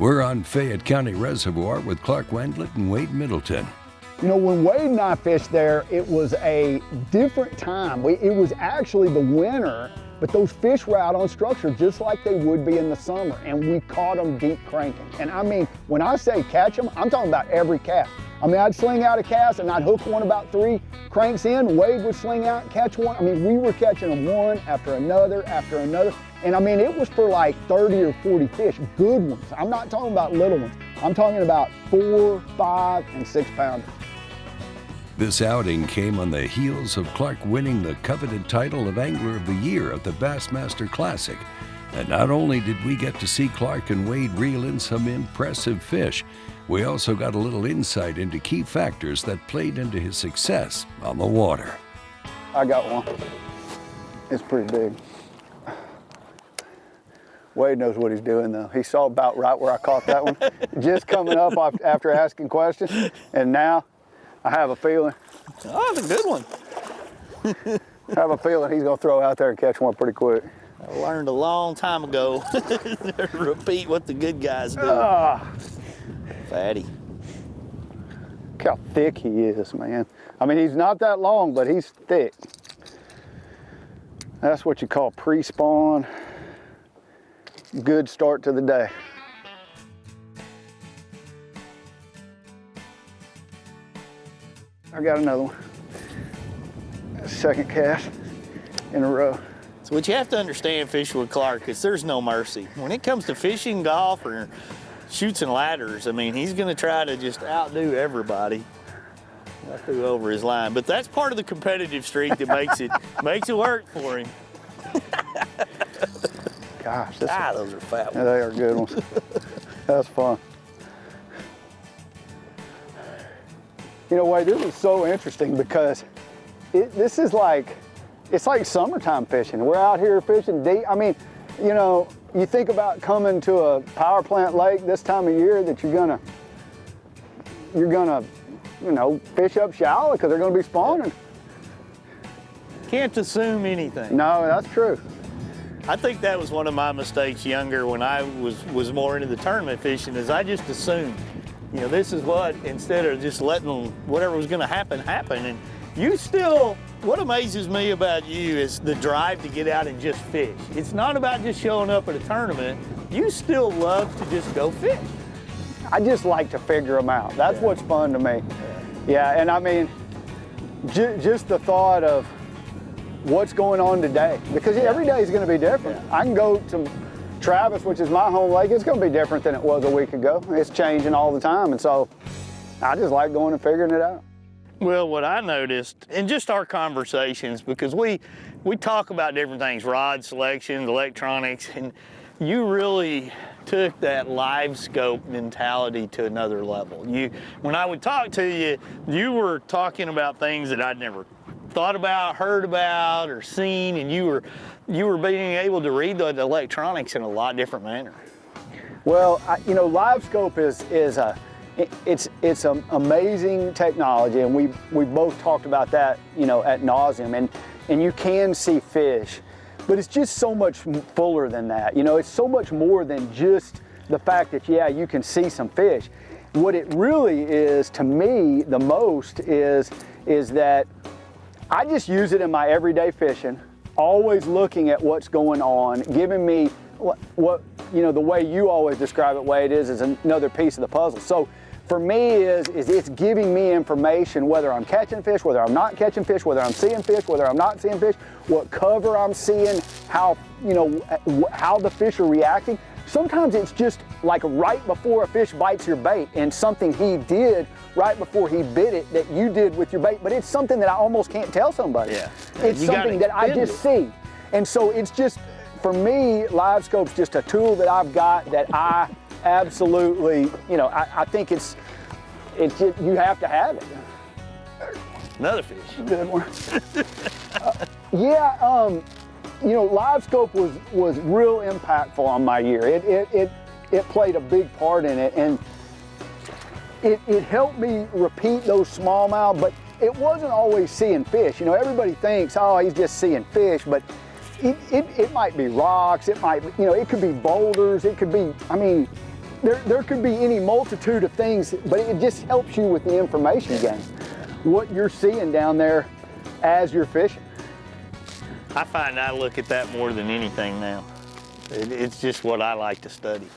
We're on Fayette County Reservoir with Clark Wendlandt and Wade Middleton. You know, when Wade and I fished there, it was a different time. It was actually the winter, but those fish were out on structure just like they would be in the summer, and we caught them deep cranking. And I mean, when I say catch them, I'm talking about every cast. I mean, I'd sling out a cast and I'd hook one about 3 cranks in. Wade would sling out and catch one. I mean, we were catching them one after another after another. And I mean, it was for like 30 or 40 fish, good ones. I'm not talking about little ones. I'm talking about 4, 5, and 6 pounders. This outing came on the heels of Clark winning the coveted title of Angler of the Year at the Bassmaster Classic. And not only did we get to see Clark and Wade reel in some impressive fish, we also got a little insight into key factors that played into his success on the water. I got one. It's pretty big. Wade knows what he's doing though. He saw about right where I caught that one. Just coming up after asking questions, and now I have a feeling. Oh, it's a good one. I have a feeling he's gonna throw out there and catch one pretty quick. I learned a long time ago to repeat what the good guys do. Fatty. Look how thick he is, man. I mean, he's not that long, but he's thick. That's what you call pre-spawn. Good start to the day. I got another one. Second cast in a row. So what you have to understand fishing with Clark is there's no mercy. When it comes to fishing, golf, or shoots and ladders, I mean, he's gonna try to just outdo everybody. I threw over his line, but that's part of the competitive streak that makes it work for him. Gosh, those are fat ones. They are good ones. That's fun. You know, Wade, this is so interesting because this is like, it's like summertime fishing. We're out here fishing deep. I mean, you know, you think about coming to a power plant lake this time of year that you're gonna, you know, fish up shallow because they're gonna be spawning. Can't assume anything. No, that's true. I think that was one of my mistakes younger when I was more into the tournament fishing, is I just assumed, you know, this is what, instead of just letting whatever was gonna happen. And you still, what amazes me about you is the drive to get out and just fish. It's not about just showing up at a tournament. You still love to just go fish. I just like to figure them out. That's what's fun to me. Yeah, and I mean, just the thought of what's going on today, because every day is going to be different. I can go to Travis, which is my home lake. It's going to be different than it was a week ago. It's changing all the time, and so I just like going and figuring it out. Well, what I noticed in just our conversations, because we talk about different things, rod selection, electronics, and you really took that Livescope mentality to another level. When I would talk to you, you were talking about things that I'd never thought about, heard about, or seen, and you were being able to read the electronics in a lot different manner. Well, you know, Livescope it's an amazing technology, and we both talked about that, you know, ad nauseum, and you can see fish, but it's just so much fuller than that. You know, it's so much more than just the fact that, yeah, you can see some fish. What it really is to me the most is that I just use it in my everyday fishing, always looking at what's going on, giving me what you know, the way you always describe it, Wade, is another piece of the puzzle. So for me is it's giving me information, whether I'm catching fish, whether I'm not catching fish, whether I'm seeing fish, whether I'm not seeing fish, what cover I'm seeing, how, you know, how the fish are reacting. Sometimes it's just like right before a fish bites your bait, and something he did right before he bit it that you did with your bait, but it's something that I almost can't tell somebody. Yeah. It's something that I just see. And so it's just, for me, Livescope's just a tool that I've got that I absolutely, you know, I think it's just, you have to have it. Another fish. Good one. You know, Livescope was real impactful on my year. It played a big part in it, and it helped me repeat those smallmouth, but it wasn't always seeing fish. You know, everybody thinks, oh, he's just seeing fish, but it might be rocks, it might be, you know, it could be boulders, it could be, I mean, there could be any multitude of things, but it just helps you with the information gain. What you're seeing down there as you're fishing. I find I look at that more than anything now. It's just what I like to study.